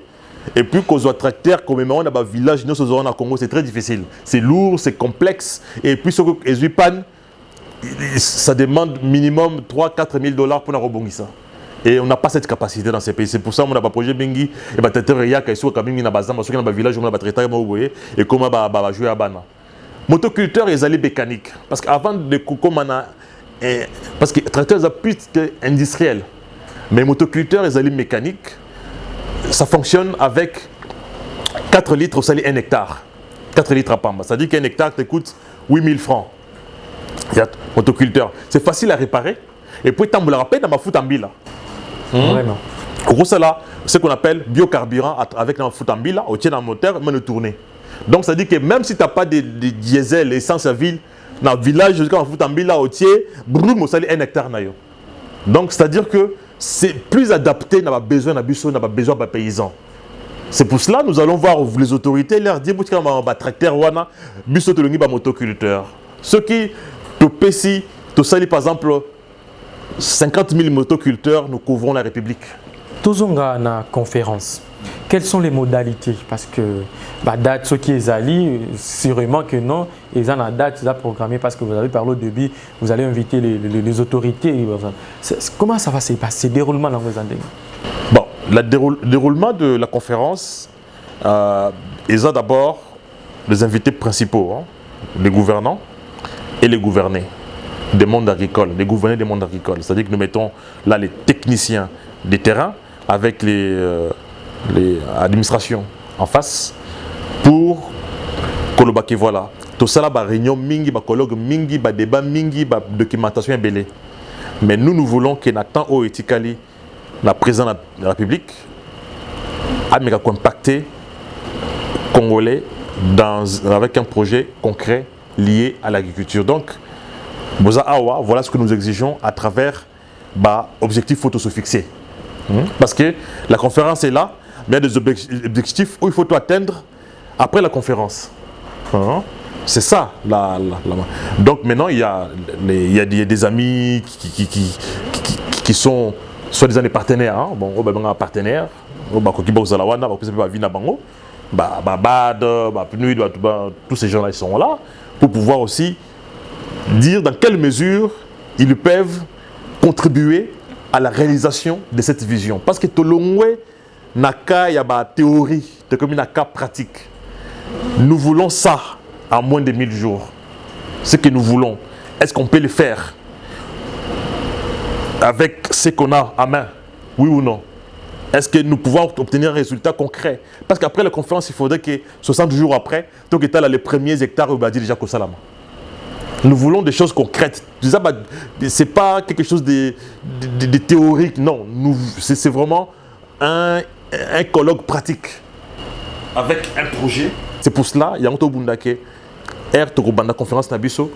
Et puis, quand on a tracteur, comme on a un village, nous sommes au Congo, c'est très difficile. C'est lourd, c'est complexe. Et puis, sur les pannes, ça demande minimum 3-4 000 $ pour rebondir ça. Et on n'a pas cette capacité dans ces pays. C'est pour ça qu'on a un projet Bengi et tracteur Yak et sur Kabingi na bazam parce qu'on a un village où on a tracteur Maouboye et comment va jouer à Bana. Motoculteur ils allaient mécanique parce qu'avant de comme on a parce que tracteur c'est plus industriel. Mais motoculteur ils allaient mécanique. Ça fonctionne avec 4 litres au sali 1 hectare. 4 litres à Pamba. Ça dit qu'un hectare te coûte 8 000 francs. Il y a motoculteur. C'est facile à réparer. Et puis, tu as rappelé dans ma foot en bila. Vraiment. En gros, c'est là ce qu'on appelle biocarburant avec la foot en bila, au tien dans le moteur, mais le tourner. Donc, ça dit que même si tu n'as pas de diesel, essence à ville, dans le village, quand on fout en bila, au tien, brûle mon salaire 1 hectare. Donc, c'est-à-dire que c'est plus adapté, n'a pas besoin de paysans. C'est pour cela que nous allons voir les autorités leur dire que les tracteurs wana biso to longi ba motoculteur. Ceux qui te pèsent, te salent par exemple 50 000 motoculteurs, nous couvrons la République. Tozonga na conférence. Quelles sont les modalités? Parce que date ceux qui est allés, sûrement que non, ils ont la date, ils ont programmé parce que vous avez parlé au début, vous allez inviter les autorités. Comment ça va se passer, déroulement dans vos années? Bon, le déroulement de la conférence, ils ont d'abord les invités principaux, hein, les gouvernants et les gouvernés des mondes agricoles, les gouvernés des mondes agricoles. C'est-à-dire que nous mettons là les techniciens des terrains avec les administrations en face pour que voilà. Tout ça là, réunion mingi, colloque mingi, débat mingi, documentation belé. Mais nous voulons que Nathan O Etikali, la président de la République, a impacté Congolais avec un projet concret lié à l'agriculture. Donc, voilà ce que nous exigeons à travers objectifs faut se fixer. Parce que la conférence est là, mais il y a des objectifs où il faut tout atteindre après la conférence. C'est ça. Donc maintenant, il y a des amis qui sont soit des partenaires. Hein. Bon, on a un partenaire. Tous ces gens-là, ils sont là pour pouvoir aussi dire dans quelle mesure ils peuvent contribuer à la réalisation de cette vision. Parce que tout le monde n'a y a une théorie, comme une pratique. Nous voulons ça en moins de 1000 jours. Ce que nous voulons, est-ce qu'on peut le faire avec ce qu'on a à main? Oui ou non? Est-ce que nous pouvons obtenir un résultat concret? Parce qu'après la conférence, il faudrait que 60 jours après, tant que tu as les premiers hectares, on va dire déjà qu'au Salama. Nous voulons des choses concrètes. Ce n'est pas quelque chose de théorique, non. C'est vraiment un colloque pratique avec un projet. C'est pour cela, il y a un Bundake, Tokobanda conférence Nabiso,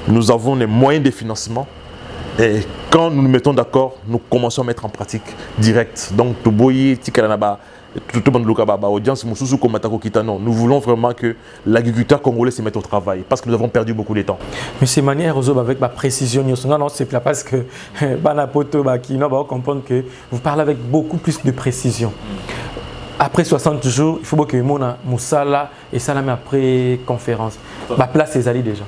nous avons les moyens de financement. Et quand nous nous mettons d'accord, nous commençons à mettre en pratique direct. Donc, nous voulons vraiment que l'agriculteur congolais se mette au travail parce que nous avons perdu beaucoup de temps. Monsieur Manière, avec ma précision, non, c'est pas parce que Banapoto Bakino va comprendre que vous parlez avec beaucoup plus de précision. Après 60 jours, il faut que Mona Moussala et Salamé après conférence. Ma place est allée déjà.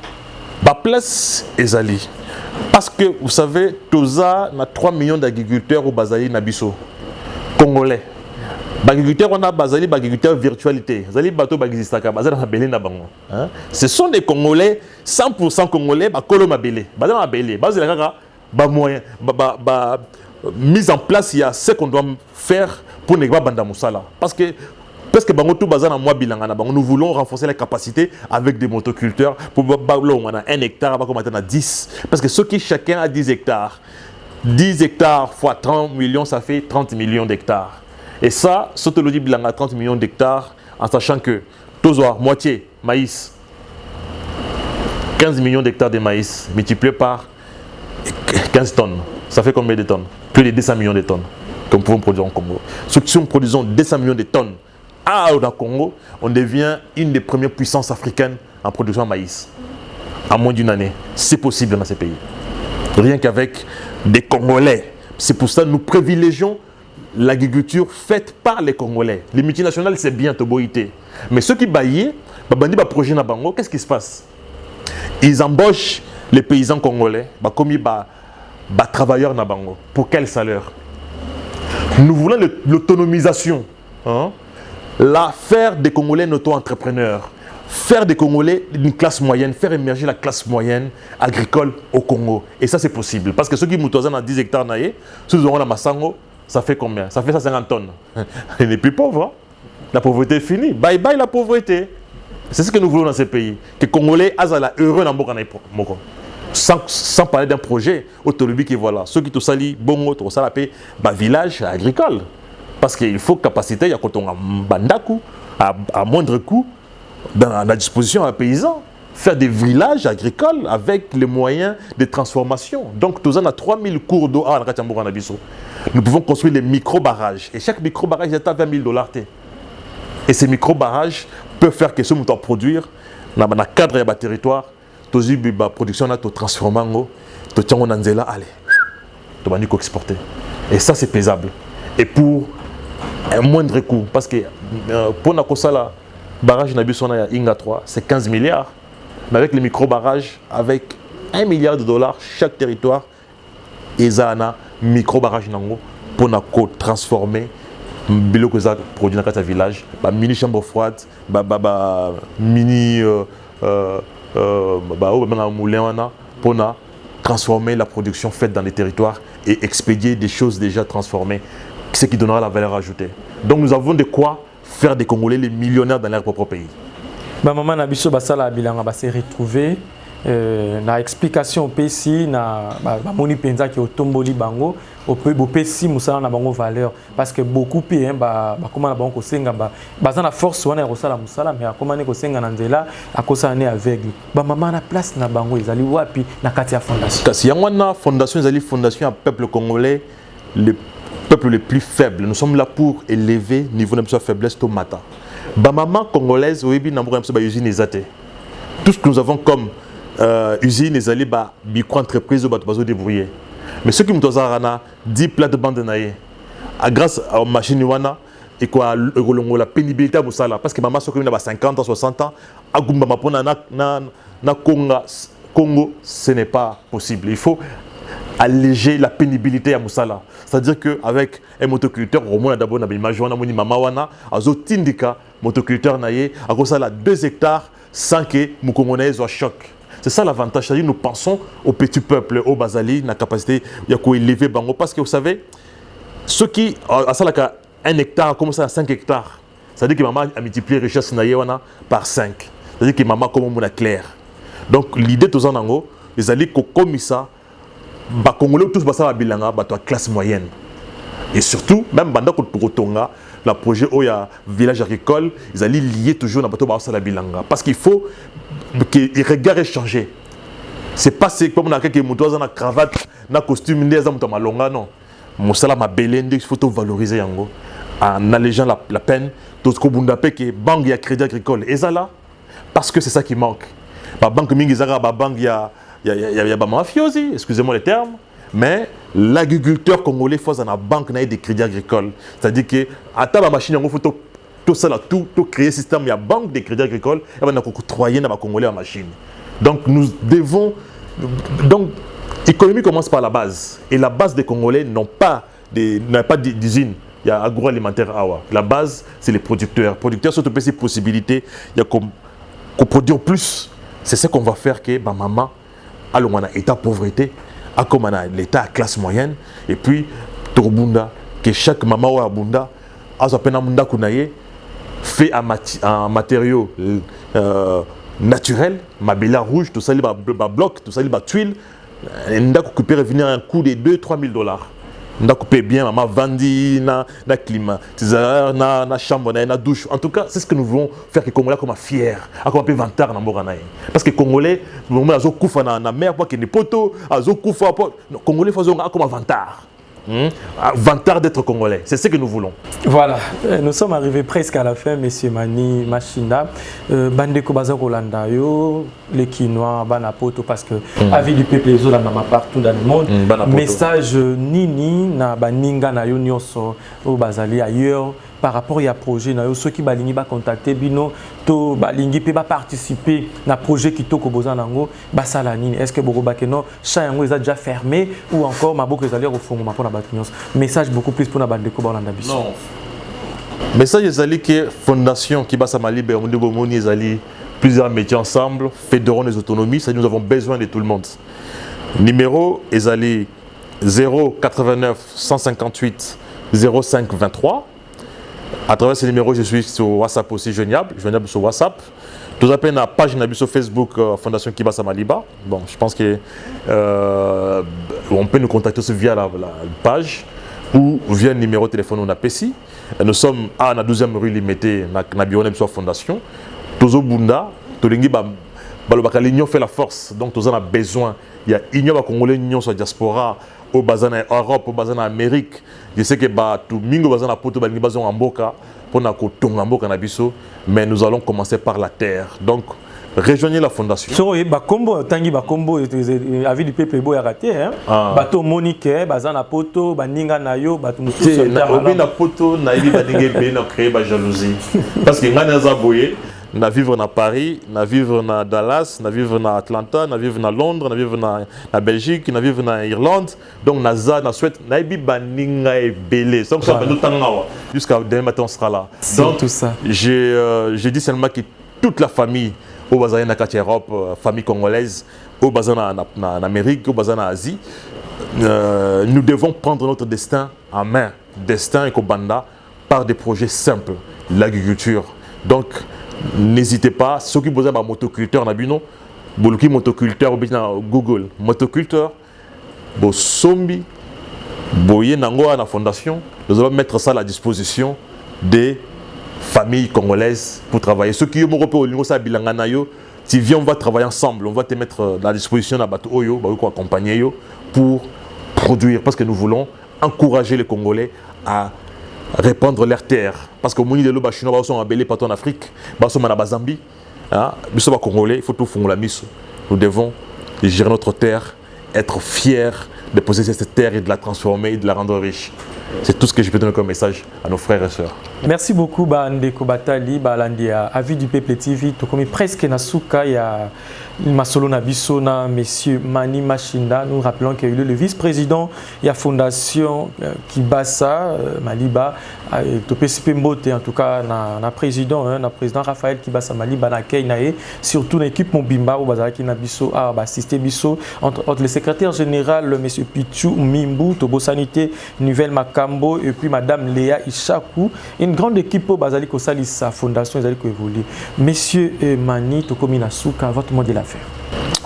Ma place est allée. Parce que vous savez, Toza a 3 millions d'agriculteurs au Bazali Nabiso, congolais. Agriculteurs, on a Bazali, agriculteurs virtualité. Ce sont des Congolais, 100% Congolais, mise en place, il y a ce qu'on doit faire pour ne pas banda Moussala. Parce que Parce que nous voulons renforcer la capacité avec des motoculteurs pour on a 1 hectare, on a 10. Parce que ceux qui chacun a 10 hectares, 10 hectares fois 30 millions, ça fait 30 millions d'hectares. Et ça, Sotolodi Bilanga 30 millions d'hectares, en sachant que Tozoar, moitié maïs, 15 millions d'hectares de maïs multiplié par 15 tonnes. Ça fait combien de tonnes? Plus de 200 millions de tonnes que nous pouvons produire en Congo. Si nous produisons 200 millions de tonnes au Congo, on devient une des premières puissances africaines en production de maïs. En moins d'une année. C'est possible dans ces pays. Rien qu'avec des Congolais. C'est pour ça que nous privilégions l'agriculture faite par les Congolais. Les multinationales, c'est bien, Toboïté. Mais ceux qui baillent, projet na bango, qu'est-ce qui se passe? Ils embauchent les paysans congolais, comme travailleurs na bango. Pour quel salaire? Nous voulons l'autonomisation. Hein? Faire des Congolais un auto-entrepreneurs. Faire des Congolais une classe moyenne, faire émerger la classe moyenne agricole au Congo. Et ça, c'est possible. Parce que ceux qui moutoisent dans 10 hectares, ceux qui ont la Massango, ça fait combien? Ça fait 150 tonnes. Il n'est plus pauvre. Hein? La pauvreté est finie. Bye bye la pauvreté. C'est ce que nous voulons dans ces pays. Que les Congolais soient heureux dans Moko. Sans parler d'un projet autonomie qui voilà. Ceux qui te salient, bon, tu as paix, village agricole. Parce qu'il faut capacité, il y a quand on a bandaku, à moindre coût, dans la disposition à un paysan. Faire des villages agricoles avec les moyens de transformation. Donc, nous avons 3000 cours d'eau à Nakatiambourg. Nous pouvons construire des micro-barrages. Et chaque micro-barrage est à $20 000. Et ces micro-barrages peuvent faire que ce que nous produire dans le cadre de notre territoire, la production, la transformation, la transformation, allez, tu vas exporter. Et ça, c'est faisable. Et pour un moindre coût. Parce que pour la barrage de Inga 3, c'est 15 milliards. Mais avec les micro-barrages, avec $1 milliard, chaque territoire, ils ont un micro-barrage pour transformer bilo que ça produit dans le village, mini chambre froide, mini moulin pour transformer la production faite dans les territoires et expédier des choses déjà transformées, ce qui donnera la valeur ajoutée. Donc nous avons de quoi faire des Congolais les millionnaires dans leur propre pays. Maman Nabiso Basala Bilanga s'est retrouvé. Na explication au PC na moni penza qui otomboli bango au PC musala na bango valeur parce que beaucoup pe comment na bango ko senga baza na force wana ko sala musala mais comment ne ko senga na nzela akosa ne aveugle maman na place na bango ezali wapi na kati ya fondation kasi yango na fondation ezali fondation à peuple congolais le peuple le plus faible. Nous sommes là pour élever le niveau de notre faiblesse au matin. Maman congolaise oyebi na mboka ba usine ezate. Tout ce que nous avons comme usine les allés micro-entreprise au bateau débrouillé. Mais ceux qui nous ont 10 plates-bandes grâce à la machine wana et quoi la pénibilité à ça parce que maman soit comme 50 ans 60 ans à Gumba na Congo ce n'est pas possible. Il faut alléger la pénibilité à Moussala. C'est-à-dire qu'avec un motoculteur, au moins d'abord, on a imagé que maman wana azotindika motoculteur naie à cause de 2 hectares sans que mon Congolais soit choc. C'est ça l'avantage, c'est-à-dire nous pensons au petit peuple, au Bazali, la capacité d'élever Bango. Parce que vous savez, ceux qui ont 1 hectare, comme ça à 5 hectares, c'est-à-dire que maman a multiplié la richesse par 5. C'est-à-dire que maman comme on est clair. Donc l'idée de tous en les alliés comme ça, les Congolais tous la bilanga, la classe moyenne. Et surtout, même pendant que Toronga, le projet où il y a village agricole, ils allaient lier toujours dans la bilanga. Parce qu'il faut que les regards changent. Ce n'est pas comme on a quelqu'un qui a une cravate, un costume, un longa, non. Mon salaire m'a belé, il faut valoriser en allégeant la peine. Tout ce qu'on a fait, que banque et crédit agricole. Et ça là, parce que c'est ça qui manque. La banque Mingizara, la banque, il y a mafiosi, excusez-moi les termes. Mais l'agriculteur congolais faut dans la banque des crédits agricoles. C'est-à-dire que à la machine, il faut tout ça là, tout créer un système, il y a banque des crédits agricoles, et on a octroyé dans la Congolais en machine. Donc nous devons, donc l'économie commence par la base. Et la base des Congolais n'ont pas d'usine. Il y a agroalimentaire awa. La base, c'est les producteurs. Les producteurs sont ces possibilités. Il y a qu'on produire plus. C'est ce qu'on va faire que maman, alors on a état pauvreté. Comme on a l'état classe moyenne et puis Torbunda que chaque maman ou abunda a sa peine munda kunaye fait en matériaux naturels, mabela rouge, tout ça, il va bloc, tout ça, il va tuile. On a coupé revenir un coût de 2-3 000 $. On a coupé bien, maman vandi, na climatiseur, na chambre, na douche. En tout cas, c'est ce que nous voulons faire que les Congolais soient fiers, comme un peu vantar dans Moranaï. Parce que les Congolais, nous avons coupé dans la mer, pour que les poteaux, les Congolais font comme un vantar. Vantar d'être Congolais, c'est ce que nous voulons. Voilà, nous sommes arrivés presque à la fin, Monsieur Mani Machinda. Bandeko Bazar Rolanda, les Quinois, Banapoto, parce que avis du peuple, les autres partout dans le monde. Message Nini, na Baninga, na Yonyoso, au Bazali ailleurs. Par rapport à projet, ceux qui balingi ba contacter bino to balingi pe ba participer na projet qui to ko bozanango basala nini. Est-ce que boko bakeno chayango est déjà fermé ou encore maboko ezali au fond ma pona batinyon. Message beaucoup plus pour na bandeko ba Rolanda biso. Non. Message ezali que fondation qui basa Maliba on de bomoni ezali plusieurs métiers ensemble, fédérons les autonomies, ça nous avons besoin de tout le monde. Numéro ezali 089 158 05 23. À travers ce numéro, je suis sur WhatsApp aussi, joignable sur WhatsApp. Tout à fait, la page sur Facebook Fondation Kibasa Maliba. Bon, je pense que on peut nous contacter aussi via la page ou via le numéro de téléphone on a PECI. Nous sommes à la 12e rue Limité, na Bionem sur Fondation. Tozo Bunda, Tolingi l'union fait la force. Donc nous avons besoin. Il y a union congolais, union sur la diaspora. Au bazar en Europe, au bazar en Amérique, je sais que tout mingo bazar na poto balingi bazon en boka pour na ko tonga boka na biso, mais nous allons commencer par la terre. Donc rejoignez la fondation. So ba kombo tangi ba kombo avis du peuple boy raté hein. Bato Monique bazar na poto baninga na yo bato mususu sur terre. Obi na poto na ibi baninga be na créer ba jalousie. Parce que ngana za boyer na vivre na Paris, na vivre na Dallas, na vivre na Atlanta, na vivre na Londres, na vivre na Belgique, na vivre na Irlande. Donc na Suède, na ibi baninga e belé. Donc ça nous tangawa jusqu'à demain matin on sera là. Donc tout ça. J'ai dit seulement que toute la famille au bazar na Katia Europe, famille congolaise, au bazar na Amérique, au bazar na Asie, nous devons prendre notre destin en main, destin et Kobanda par des projets simples, l'agriculture. Donc n'hésitez pas, ceux qui posent un motoculteur, boluki motoculteur ou Google, motoculteur, bo sombi, boye nango à la fondation, nous allons mettre ça à la disposition des familles congolaises pour travailler. Ceux qui ont au niveau ça bilanganayo, tu viens, on va travailler ensemble, on va te mettre à la disposition d'un bateau oyo, accompagner yo pour produire, parce que nous voulons encourager les Congolais à répandre leurs terres. Parce que les gens chinois sont embellés partout en Afrique, ils sont en Zambie, ils sont congolais, il faut tout faire la mise. Nous devons gérer notre terre, être fiers de posséder cette terre et de la transformer et de la rendre riche. C'est tout ce que je peux donner comme message à nos frères et sœurs. Merci beaucoup, Ndeko Batali, Avis du Peuple TV. Tout comme presque Nasuka, il y a Masolo Nabisona, Monsieur Mani Machinda. Nous rappelons qu'il y a eu le vice-président, il y a Fondation Kibasa Maliba, Topesipe Mbote, en tout cas, na président Raphaël Kibasa Maliba, na Keinae, surtout l'équipe Mobimba, au Bazaraki Nabiso, à Basiste Biso, entre le secrétaire général, Monsieur Pichou Mimbu, Tobo Sanité, Nouvelle Makambo, et puis Madame Léa Ishaku. Une grande équipe au Bazali Kosali, sa fondation, Bazali évolue. Monsieur Mani Tokomi Nasuka, votre mot de la fin.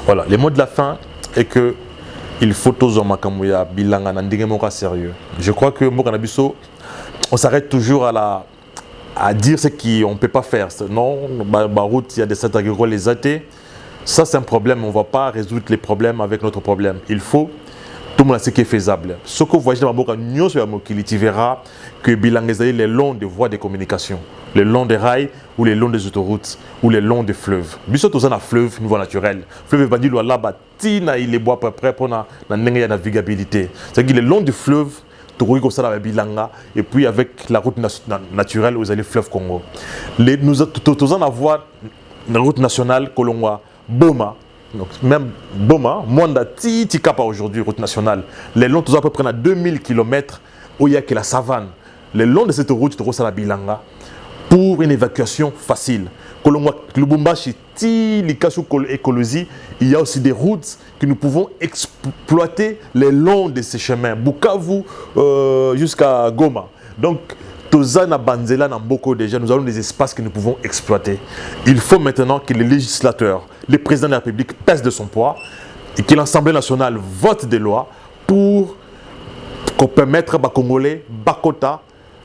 Voilà, le mot de la fin est que il faut tous en makamouya bilanga nandingue moka sérieux. Je crois que moka nabiso, on s'arrête toujours à dire ce qu'on ne peut pas faire. Non, route, il y a des centres agricoles, les athées. Ça, c'est un problème. On ne va pas résoudre les problèmes avec notre problème. Il faut tout le monde a ce qui est faisable. Ce que vous voyez dans ma tu verras que Bilangezali est le long des voies de communication, le long des rails ou le long des autoroutes ou le long des fleuves. Bisous tous un fleuve niveau naturel. Fleuve bandi lo là batina il les bois près pour na navigabilité. C'est-à-dire le long du fleuve comme ça la Bilanga et puis avec la route naturelle vous allez fleuve Congo. Nous tous en avoir une route nationale Kolongwa Boma. Donc même Boma, Mwanda Titi Kapa aujourd'hui, route nationale. Les longs, tout à peu près à 2000 km où il y a que la savane. Le long de cette route, tu trouves la Bilanga pour une évacuation facile. Kolongwa, Lubumbashi, Likasu Écologie, il y a aussi des routes que nous pouvons exploiter le long de ces chemins. Bukavu jusqu'à Goma. Donc Tozana Banzela Namboko déjà, nous avons des espaces que nous pouvons exploiter. Il faut maintenant que les législateurs, les présidents de la République pèsent de son poids et que l'Assemblée nationale vote des lois pour permettre aux Congolais, Bakota,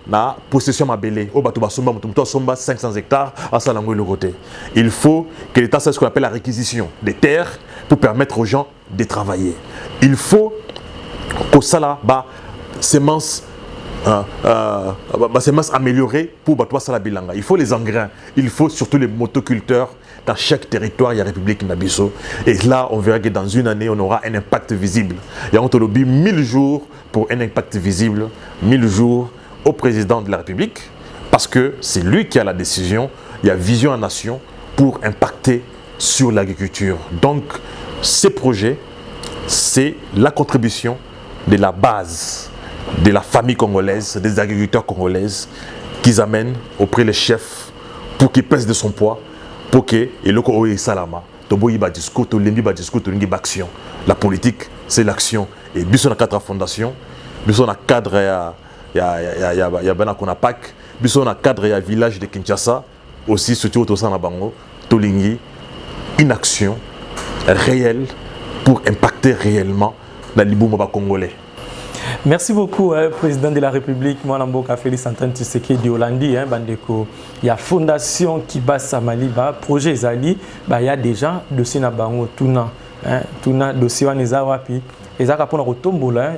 la possession mabélé, au bateau somba 500 hectares à Salango et le côté. Il faut que l'État fasse ce qu'on appelle la réquisition des terres pour permettre aux gens de travailler. Il faut que ça semences améliorées pour bateau Salabilanga. Il faut les engrais, il faut surtout les motoculteurs. Dans chaque territoire, il y a la République Nabiso. Et là, on verra que dans une année, on aura un impact visible. Il y a entre 1000 jours pour un impact visible, 1000 jours au président de la République, parce que c'est lui qui a la décision, il y a vision en nation pour impacter sur l'agriculture. Donc, ces projets, c'est la contribution de la base de la famille congolaise, des agriculteurs congolaises, qu'ils amènent auprès des chefs pour qu'ils pèsent de son poids, pour que le salama, la politique, c'est l'action. Et bien, on a 4 fondations, bien, on a cadre. Il y a ben qu'on a PAC, on a cadre et village de Kinshasa, aussi surtout au Sanabango, Tolingi, une action réelle pour impacter réellement la Liboumba congolais. Merci beaucoup, président de la République, Mwanamboka Félix Antoine Tshisekedi Holandi, Bandeko. Il y a Fondation Kibasa Maliba, projet Zali, il y a déjà dossier Nabango, Tuna, dossier Wanezawapi. Les Arapons retombola,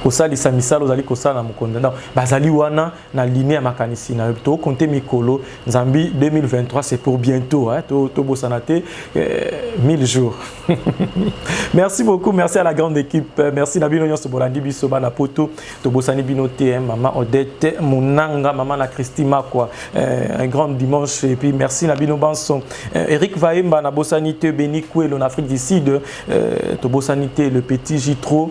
kosali samisalo zali kosala mukonda. Donc bazali wana na ligne à makanisi na to compter mikolo Zambi 2023 c'est pour bientôt to bosanate 1000 jours. Merci beaucoup, merci à la grande équipe, merci Nabino Nyonso Bolandi biso bana poto to bosani binoté maman Odette Munanga, maman la Christima quoi. Un grand dimanche et puis merci Nabino Banson, Eric Vaemba na bosanité Beni Kouelo en Afrique du Sud, to bosanité le petit Jitro,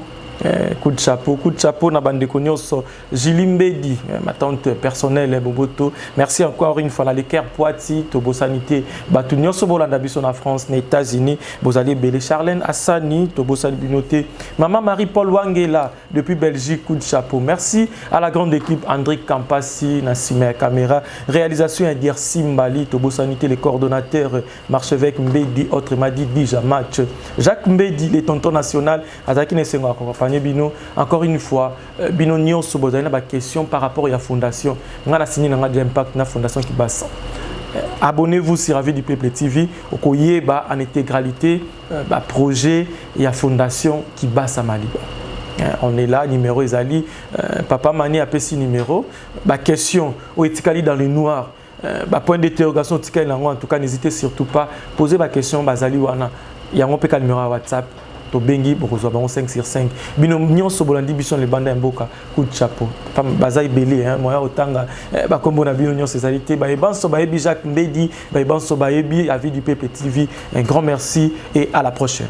coup de chapeau, na bande konyoso, Jilimbedi, ma tante personnelle, Boboto. Merci encore une fois, la Leker Poiti, Tobo Sanité, Batunyoso Bolanda Bisson en France, les États-Unis, Bozali Bélé, Charlène Assani, Tobo Salibinoté, Maman Marie-Paul Wangela, depuis Belgique, coup de chapeau. Merci à la grande équipe, André Campassi, Nassime Caméra, réalisation Indir Simbali, Tobo Sanité, les coordonnateurs, Marchevêque Mbedi, autre Madi Dija Match, Jacques Mbedi, les tontons national, Azaki Nesengo, Bino, encore une fois, Bino Nyonso Bozali na question par rapport à la fondation. On a signé dans l'impact na fondation qui basse. Abonnez-vous sur Avis du Peuple TV. Okoye ba en intégralité projet et la fondation qui basse à Maliba. On est là, numéro Ezali, Papa Mani a pessi numéro. Question au etikali dans le noir. Point d'interrogation etikali en tout cas n'hésitez surtout pas poser ma question bazali wana. Il y a un peu numéro à WhatsApp. To bengi bokozwa bango 5 sur 5 bino nyonso bolandi biso le banda mboka coup de chapeau bazai belé moya otanga ba kombo na bino nyonso ezalité ba ebanso ba ebi Jacques Mbedi ba ebanso ba ebi Avis du Peuple TV. Un grand merci et à la prochaine.